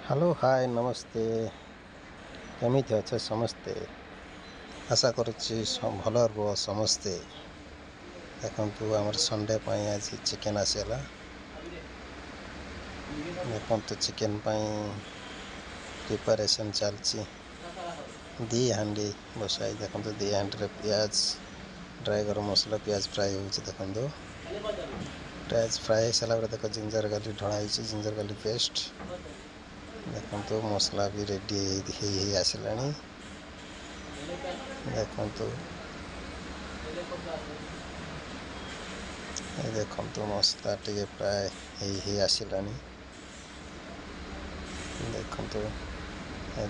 Hello hi नमस्ते केमिति अच्छे समस्ते आशा करुच्ची भल रुह समस्ते देखु आम संडे आज चिकेन आसीगला देखु चिकेन प्रिपरेशन चलती दी हांडी बसाई देखु दी हांडी प्याज ड्राई गरम मसला प्याज फ्राए हो देखु प्याज फ्राए सारापर देख जिंजर गार्लिक ढलाई जिंजर गार्लिक पेस्ट देखु मसला भी रेडी ही आसला देखु मसला टे प्राय ही आसला देखु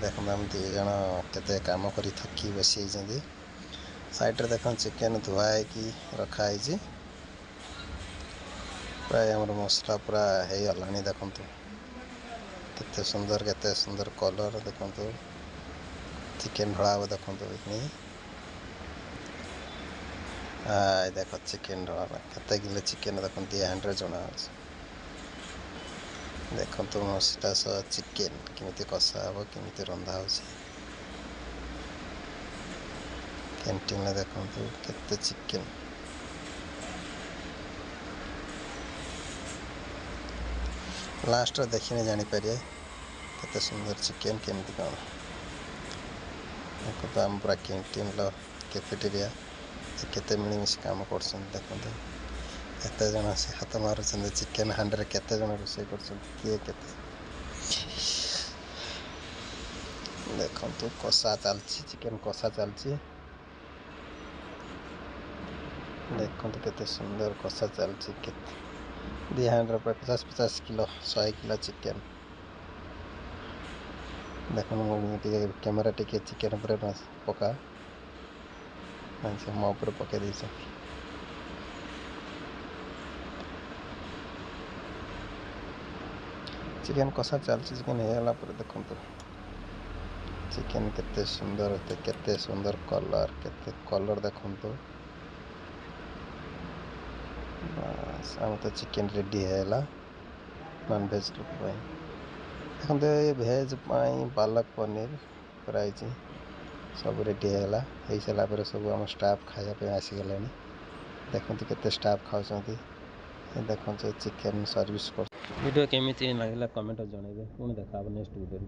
देखु आम दी जन के कम कर थकी बसी साइड देख चिकेन धुआई रखाई प्राय आम मसला पूरा हो गला देखु केते सुंदर कलर देखु चिकेन ढड़ा देखु देख चिकेन ढड़ा केते किलो चिकेन देखो दी हांडी जना देखु मसला सह चिकेन केमिति कषा हम केमिति रंधा हो कैंटीन देखु केते चिकेन लास्ट देखने जापर केते सुंदर चिकेन केमिति कौन देखो आम पूरा कैंटीन कैफेटेरिया केते मिलमिश काम कर देखते एत जन से हाथ मार चिकेन हांडी में केते जन रोषे कर देखु कषा चलती चिकेन कषा चलती देखु केते सुंदर कषा चलती दी हांडी 50-50 किलो 100 किलो चिकेन देखो कैमेरा टी चिकेन पका मो पके दी चिकेन कषा चलती चिकेन होगा देखु चिकेन केते सुंदर कलर देखु बस आम तो चिकेन रेडी है नॉन वेज लोक देखते ये भेज पालक पनीर कराई सब रेडी है सारापर सब आम स्टाफ खायापी आसीगला देखते केते स्टाफ खाऊँ देखो चिकेन सर्विस कर वीडियो केमिति लगे कमेंट जनइबे पुणी देखा नेक्स्ट वीडियो।